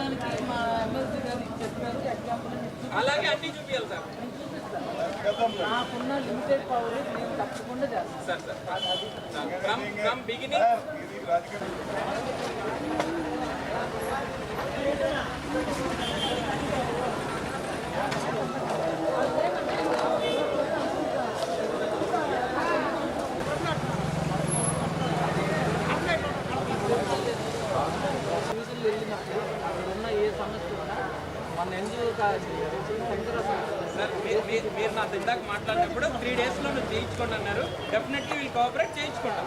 ప్రస్తుతానికి మా ఎమ్మెల్సీ గారు చెప్పారు ఎగ్జాంపుల్ అలాగే అన్ని చూపించాలి సార్. నాకున్న లిమిటెడ్ పవర్ నేను తప్పకుండా చేస్తాను సార్. ఫ్రమ్ బిగినింగ్ వెళ్ళినప్పుడు అక్కడ ఉన్న ఏ సమస్య ఉన్నా మన ఎన్జిఓ సార్ మీరు నాతో ఇందాక మాట్లాడినప్పుడు 3 daysలో నువ్వు చేయించుకోండి అన్నారు. డెఫినెట్లీ వీళ్ళు కోఆపరేట్ చేయించుకుంటాం.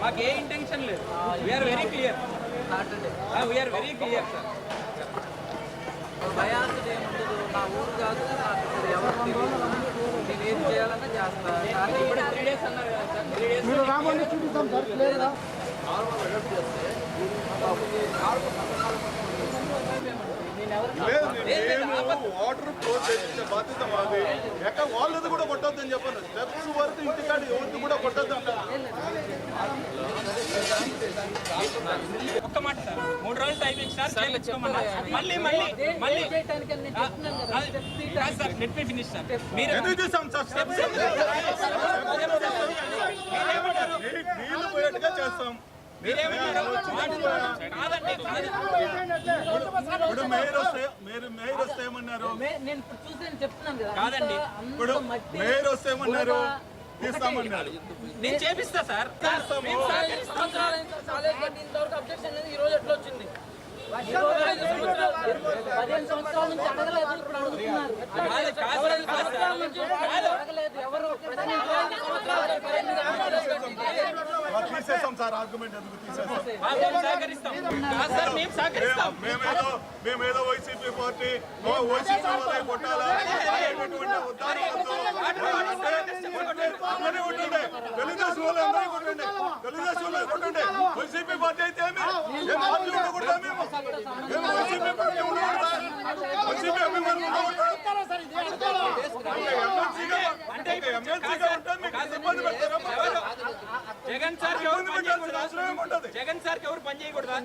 మాకు ఏ ఇంటెన్షన్ లేదు. We're very clear. We're very clear sir. భయాసుడు ఏముండదు. నా ఊరు కాదు, నాకు ఇక్కడ ఎవరు తెలియదు. నేను ఏం చేయాలన్నా చేస్తాను. కానీ ఇప్పుడు 3 days అన్నారు కదా సార్. 3 days వాటర్ ఫ్లో చేయించే బాధ్యత మాది. ఎక్కడ వాళ్ళది కూడా కొట్టొద్దని చెప్పాను. స్టెప్స్ వరకు ఇంటికాడ ఎవరిది కూడా కొట్టొద్దు అంటారు. ఒక్క మాట సార్, 3 రోజులు టైం ఇచ్చారు. మళ్ళీ మళ్ళీ మళ్ళీ sir let me finish sir. మీరు ఎందుకు చేస్తాం సార్? స్టెప్స్ నీళ్ళు పోయేట్టుగా చేస్తాం. ఇప్పుడు మేయర్ వస్తే ఏమన్నారు? నేను చూసి చెప్తున్నాను కదా. కాదండి, ఇప్పుడు మేయర్ వస్తే ఏమన్నారు? తీస్తామన్నారు. నేను చేపిస్తా సార్. అబ్జెక్షన్ ఈ రోజు ఎట్లా వచ్చింది? 15 సంవత్సరాల నుంచి అడగలేదు, ఇప్పుడు అడుగుతున్నారు. అడగలేదు ఎవరు. తీసేస్తాం సార్. ఆర్గ్యుమెంట్ ఎందుకు తీసేస్తాం? మేమేదో వైసీపీ పార్టీ వైసీపీ వాళ్ళే కొట్టాలా తెలుగుదేశం వాళ్ళు అందరూ కొట్టండి. తెలుగుదేశం వాళ్ళు కొట్టండి. వైసీపీ పార్టీ అయితే పార్టీ ఉండకూడదా? మేము వైసీపీ పార్టీ ఉండకూడదా? వైసీపీ అభిమానులు ఎమ్మెల్సీగా ఉంటే మీకు ఇబ్బంది పెడతారా? జగన్ సార్ జగన్ సార్ ఎవరు పని చేయకూడదా?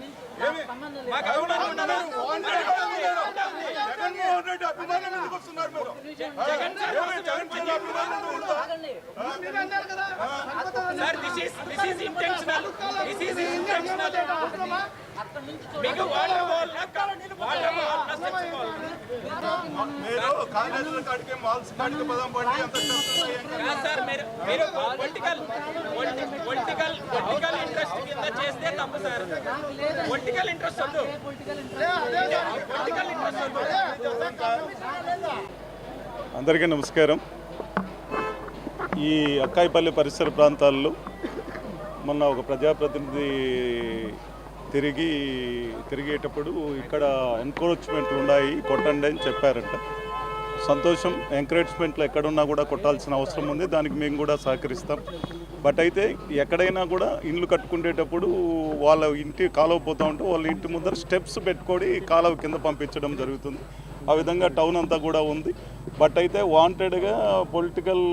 జగన్మోహన్ రెడ్డి అభిమానం ఎందుకు వస్తున్నారు మీరు? జగన్ అభిమానం సార్ దిస్ ఈస్ ఇంటెన్షనల్. మీకు వాటర్ బాల్ మీరు కాలేజీల కాడికి మాల్స్ కాడికి పదం పడి అంత సార్. మీరు పొలిటికల్ ఇంట్రెస్ట్ కింద చేస్తే తప్పు సార్. పొలిటికల్ ఇంట్రెస్ట్ వద్దు. పొలిటికల్ ఇంట్రెస్ట్ వద్దు. అందరికీ నమస్కారం. ఈ అక్కాయిపల్లి పరిసర ప్రాంతాల్లో మొన్న ఒక ప్రజాప్రతినిధి తిరిగేటప్పుడు ఇక్కడ ఎంకరేజ్మెంట్లు ఉన్నాయి, కొట్టండి అని చెప్పారంట. సంతోషం. ఎంకరేజ్మెంట్లు ఎక్కడున్నా కూడా కొట్టాల్సిన అవసరం ఉంది. దానికి మేము కూడా సహకరిస్తాం. బట్ అయితే ఎక్కడైనా కూడా ఇండ్లు కట్టుకునేటప్పుడు వాళ్ళ ఇంటి కాలువ పోతూ ఉంటే వాళ్ళ ఇంటి ముందర స్టెప్స్ పెట్టుకొని కాలువ కింద పంపించడం జరుగుతుంది. ఆ విధంగా టౌన్ అంతా కూడా ఉంది. బట్ అయితే వాంటెడ్గా పొలిటికల్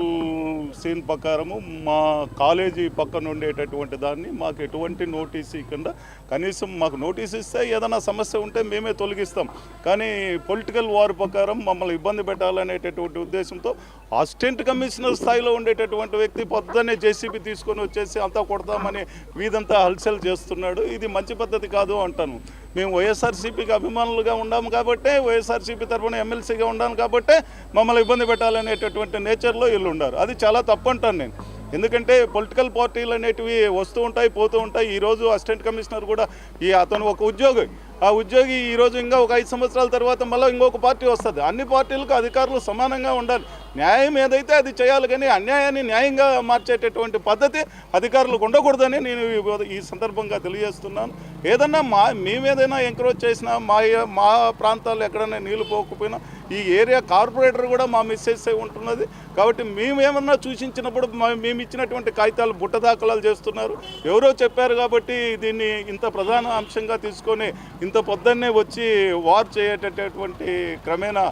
సీన్ ప్రకారము మా కాలేజీ పక్కన ఉండేటటువంటి దాన్ని మాకు ఎటువంటి నోటీస్ ఇవ్వకుండా, కనీసం మాకు నోటీస్ ఇస్తే ఏదైనా సమస్య ఉంటే మేమే తొలగిస్తాం. కానీ పొలిటికల్ వార్ ప్రకారం మమ్మల్ని ఇబ్బంది పెట్టాలనేటటువంటి ఉద్దేశంతో అసిస్టెంట్ కమిషనర్ స్థాయిలో ఉండేటటువంటి వ్యక్తి పొద్దున్నే జేసీబీ తీసుకొని వచ్చేసి అంతా కొడతామని వీధంతా హల్చల్ చేస్తున్నాడు. ఇది మంచి పద్ధతి కాదు అంటాను. మేము వైఎస్ఆర్సీపీకి అభిమానులుగా ఉన్నాము కాబట్టే, వైఎస్ఆర్సీపీ తరఫున ఎమ్మెల్సీగా ఉన్నాను కాబట్టే మమ్మల్ని ఇబ్బంది పెట్టాలనేటటువంటి నేచర్లో వీళ్ళు ఉన్నారు. అది చాలా తప్పు అంటాను నేను. ఎందుకంటే పొలిటికల్ పార్టీలు అనేటివి వస్తూ ఉంటాయి, పోతూ ఉంటాయి. ఈరోజు అసిస్టెంట్ కమిషనర్ కూడా అతను ఒక ఉద్యోగి. ఆ ఉద్యోగి ఈరోజు ఇంకా ఒక 5 సంవత్సరాల తర్వాత మళ్ళీ ఇంకొక పార్టీ వస్తుంది. అన్ని పార్టీలకు అధికారులు సమానంగా ఉండాలి. న్యాయం ఏదైతే అది చేయాలి, కానీ అన్యాయాన్ని న్యాయంగా మార్చేటటువంటి పద్ధతి అధికారులకు ఉండకూడదని నేను ఈ సందర్భంగా తెలియజేస్తున్నాను. ఏదన్నా మేమేదైనా ఎంకరేజ్ చేసినా, మా ప్రాంతాల్లో ఎక్కడైనా నీళ్లు పోకపోయినా ఈ ఏరియా కార్పొరేటర్ కూడా మా మిస్సెస్ ఉంటున్నది. కాబట్టి మేమేమన్నా సూచించినప్పుడు మేము ఇచ్చినటువంటి కాగితాలు బుట్ట దాఖలాలు చేస్తున్నారు. ఎవరో చెప్పారు కాబట్టి దీన్ని ఇంత ప్రధాన అంశంగా తీసుకొని ఇంత పొద్దున్నే వచ్చి వార్ చేయటటువంటి క్రమేణా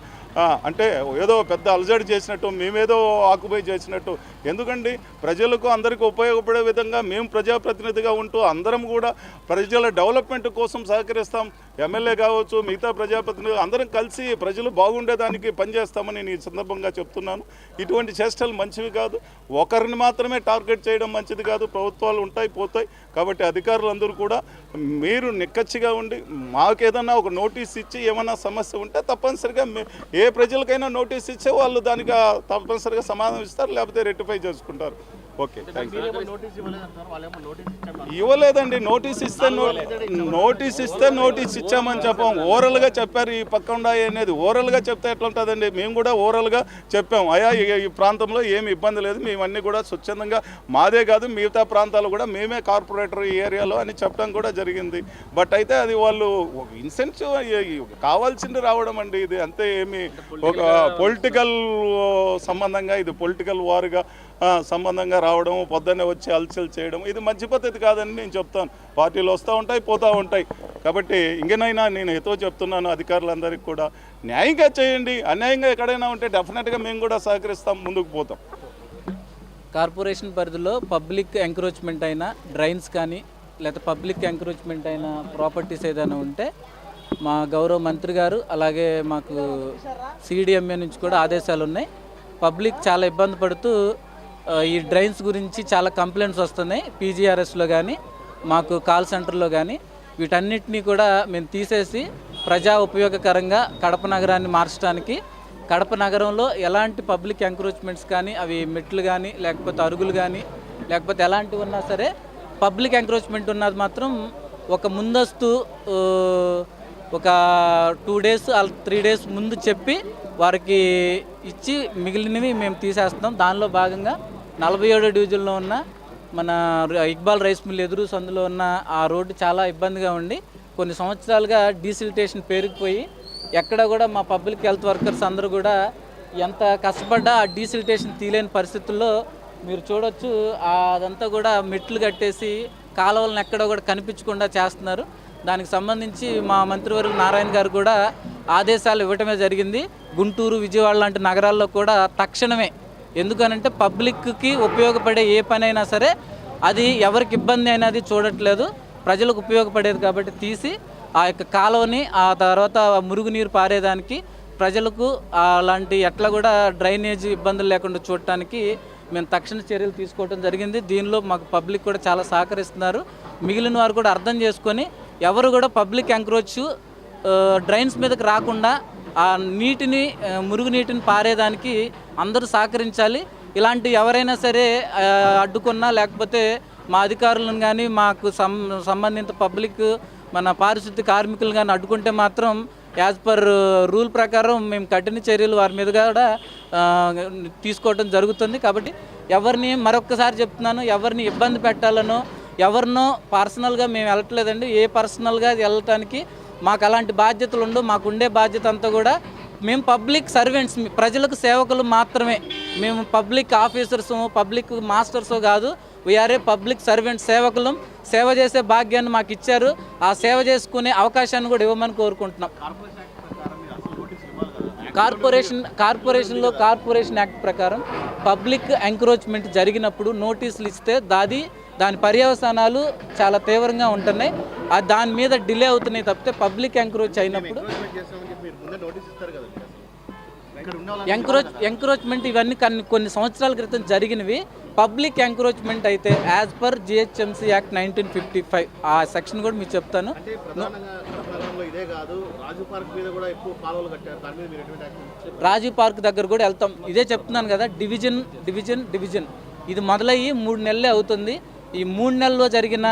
అంటే ఏదో పెద్ద అలజడి చేసినట్టు మేమేదో ఆక్యుపై చేసినట్టు ఎందుకండి ప్రజలకు అందరికీ ఉపయోగపడే విధంగా మేము ప్రజాప్రతినిధిగా ఉంటూ అందరం కూడా ప్రజల డెవలప్మెంట్ కోసం సహకరిస్తాం. ఎమ్మెల్యే కావచ్చు మిగతా ప్రజాప్రతినిధులు అందరం కలిసి ప్రజలు బాగుండేదానికి పనిచేస్తామని నేను ఈ సందర్భంగా చెప్తున్నాను. ఇటువంటి చేష్టలు మంచివి కాదు. ఒకరిని మాత్రమే టార్గెట్ చేయడం మంచిది కాదు. ప్రభుత్వాలు ఉంటాయి పోతాయి. కాబట్టి అధికారులందరూ కూడా మీరు నిక్కచ్చిగా ఉండి మాకేదన్నా ఒక నోటీస్ ఇచ్చి ఏమన్నా సమస్య ఉంటే తప్పనిసరిగా ఏ ప్రజలకైనా నోటీస్ ఇచ్చే వాళ్ళు దానికి తప్పనిసరిగా సమాధానం ఇస్తారు, లేకపోతే రెక్టిఫై చేసుకుంటారు. Okay, thank you. ఇవ్వలేదండి. నోటీస్ ఇస్తే నోటీస్ ఇచ్చామని చెప్పాం. ఓరల్గా చెప్పారు. ఈ పక్కన అనేది ఓరల్గా చెప్తే ఎట్లా ఉంటుందండి? మేము కూడా ఓరల్గా చెప్పాం, అయ్యా ఈ ప్రాంతంలో ఏమి ఇబ్బంది లేదు, మేమన్నీ కూడా స్వచ్ఛందంగా మాదే కాదు మిగతా ప్రాంతాలు కూడా మేమే కార్పొరేటర్ ఈ ఏరియాలో అని చెప్పడం కూడా జరిగింది. బట్ అయితే అది వాళ్ళు ఇన్సెంటివ్ కావాల్సింది రావడం అండి. ఇది అంతే ఏమి ఒక పొలిటికల్ సంబంధంగా ఇది పొలిటికల్ వారుగా సంబంధంగా రావడం, పొద్దున్నే వచ్చి అలచలు చేయడం ఇది మంచి పద్ధతి కాదని నేను చెప్తాను. పార్టీలు వస్తూ ఉంటాయి పోతూ ఉంటాయి. కాబట్టి ఇంకనైనా నేను ఎతో చెప్తున్నాను అధికారులందరికీ కూడా న్యాయంగా చేయండి. అన్యాయంగా ఎక్కడైనా ఉంటే డెఫినెట్గా మేము కూడా సహకరిస్తాం, ముందుకు పోతాం. కార్పొరేషన్ పరిధిలో పబ్లిక్ ఎంక్రోచ్మెంట్ అయిన డ్రైన్స్ కానీ లేకపోతే పబ్లిక్ ఎంక్రోచ్మెంట్ అయిన ప్రాపర్టీస్ ఏదైనా ఉంటే మా గౌరవ మంత్రి గారు అలాగే మాకు సిడిఎంఏ నుంచి కూడా ఆదేశాలు ఉన్నాయి. పబ్లిక్ చాలా ఇబ్బంది పడుతూ ఈ డ్రైన్స్ గురించి చాలా కంప్లైంట్స్ వస్తున్నాయి. పీజీఆర్ఎస్లో కానీ మాకు కాల్ సెంటర్లో కానీ వీటన్నిటినీ కూడా మేము తీసేసి ప్రజా ఉపయోగకరంగా కడప నగరాన్ని మార్చడానికి, కడప నగరంలో ఎలాంటి పబ్లిక్ ఎంక్రోచ్మెంట్స్ కానీ అవి మెట్లు కానీ లేకపోతే అరుగులు కానీ లేకపోతే ఎలాంటివి ఉన్నా సరే పబ్లిక్ ఎంక్రోచ్మెంట్ ఉన్నది మాత్రం ఒక ముందస్తు ఒక 2 days 3 days ముందు చెప్పి వారికి ఇచ్చి మిగిలినవి మేము తీసేస్తాం. దానిలో భాగంగా 47వ డివిజన్లో ఉన్న మన ఇక్బాల్ రైస్ మిల్ ఎదురు సందులో ఉన్న ఆ రోడ్డు చాలా ఇబ్బందిగా ఉండి కొన్ని సంవత్సరాలుగా డీసిల్టేషన్ పెరిగిపోయి ఎక్కడ కూడా మా పబ్లిక్ హెల్త్ వర్కర్స్ అందరూ కూడా ఎంత కష్టపడ్డా ఆ డీసిల్టేషన్ తీయలేని పరిస్థితుల్లో మీరు చూడొచ్చు. అదంతా కూడా మెట్లు కట్టేసి కాలువలను ఎక్కడ కూడా కనిపించకుండా చేస్తున్నారు. దానికి సంబంధించి మా మంత్రివర్యులు నారాయణ గారు కూడా ఆదేశాలు ఇవ్వటమే జరిగింది. గుంటూరు, విజయవాడ లాంటి నగరాల్లో కూడా తక్షణమే, ఎందుకనంటే పబ్లిక్కి ఉపయోగపడే ఏ పనైనా సరే అది ఎవరికి ఇబ్బంది అయినది చూడట్లేదు, ప్రజలకు ఉపయోగపడేది కాబట్టి తీసి ఆ యొక్క కాలువని ఆ తర్వాత మురుగునీరు పారేదానికి ప్రజలకు అలాంటి ఎట్లా కూడా డ్రైనేజ్ ఇబ్బందులు లేకుండా చూడటానికి మేము తక్షణ చర్యలు తీసుకోవడం జరిగింది. దీనిలో మాకు పబ్లిక్ కూడా చాలా సహకరిస్తున్నారు. మిగిలిన వారు కూడా అర్థం చేసుకొని ఎవరు కూడా పబ్లిక్ ఎంక్రోచ్ డ్రైన్స్ మీదకి రాకుండా ఆ నీటిని మురుగునీటిని పారేదానికి అందరూ సహకరించాలి. ఇలాంటి ఎవరైనా సరే అడ్డుకున్నా లేకపోతే మా అధికారులను కానీ మాకు సంబంధిత పబ్లిక్ మన పారిశుద్ధ్య కార్మికులు కానీ అడ్డుకుంటే మాత్రం యాజ్ పర్ రూల్ ప్రకారం మేము కఠిన చర్యలు వారి మీద కూడా తీసుకోవడం జరుగుతుంది. కాబట్టి ఎవరిని మరొక్కసారి చెప్తున్నాను, ఎవరిని ఇబ్బంది పెట్టాలనో ఎవరినో పర్సనల్గా మేము వెళ్ళట్లేదండి. ఏ పర్సనల్గా వెళ్ళటానికి మాకు అలాంటి బాధ్యతలు ఉండవు. మాకు ఉండే బాధ్యత అంతా కూడా మేము పబ్లిక్ సర్వెంట్స్, ప్రజలకు సేవకులు మాత్రమే. మేము పబ్లిక్ ఆఫీసర్స్, పబ్లిక్ మాస్టర్స్ కాదు. వీఆర్ ఏ పబ్లిక్ సర్వెంట్, సేవకులం. సేవ చేసే భాగ్యాన్ని మాకు ఇచ్చారు. ఆ సేవ చేసుకునే అవకాశాన్ని కూడా ఇవ్వమని కోరుకుంటున్నాం. కార్పొరేషన్లో కార్పొరేషన్ యాక్ట్ ప్రకారం పబ్లిక్ ఎంక్రోచ్మెంట్ జరిగినప్పుడు నోటీసులు ఇస్తే దాని పర్యవసానాలు చాలా తీవ్రంగా ఉంటున్నాయి. దాని మీద డిలే అవుతున్నాయి తప్పితే పబ్లిక్ ఎంక్రోచ్ అయినప్పుడు ఎంక్రోచ్మెంట్ ఇవన్నీ కొన్ని సంవత్సరాల క్రితం జరిగినవి. పబ్లిక్ ఎంక్రోచ్మెంట్ అయితే యాజ్ పర్ జిహెచ్ఎంసీ యాక్ట్ 1955 ఆ సెక్షన్ కూడా మీకు చెప్తాను. రాజీవ్ పార్క్ దగ్గర కూడా వెళ్తాం. ఇదే చెప్తున్నాను కదా, డివిజన్ ఇది మొదలయ్యి 3 నెలలే అవుతుంది. ఈ 3 నెలల్లో జరిగిన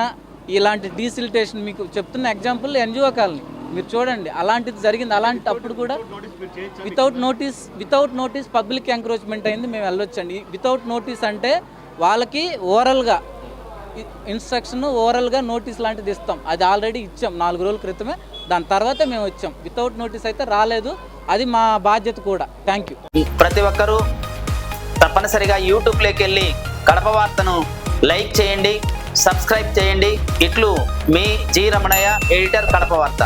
ఇలాంటి డీసిల్టేషన్ మీకు చెప్తున్న ఎగ్జాంపుల్ ఎన్జిఓ కాలనీ మీరు చూడండి, అలాంటిది జరిగింది. అలాంటి అప్పుడు కూడా వితౌట్ నోటీస్ పబ్లిక్ ఎంక్రోచ్మెంట్ అయింది, మేము వెళ్ళొచ్చండి. వితౌట్ నోటీస్ అంటే వాళ్ళకి ఓరల్గా ఇన్స్ట్రక్షన్, ఓరల్గా నోటీస్ లాంటిది ఇస్తాం. అది ఆల్రెడీ ఇచ్చాం 4 రోజుల క్రితమే. దాని తర్వాత మేము వచ్చాం. వితౌట్ నోటీస్ అయితే రాలేదు. అది మా బాధ్యత కూడా. Thank you. ప్రతి ఒక్కరూ తప్పనిసరిగా యూట్యూబ్లోకి వెళ్ళి కడప వార్తను లైక్ చేయండి, సబ్స్క్రైబ్ చేయండి. ఇట్లు మీ జి రమణయ్య, ఎడిటర్, కడప వార్త.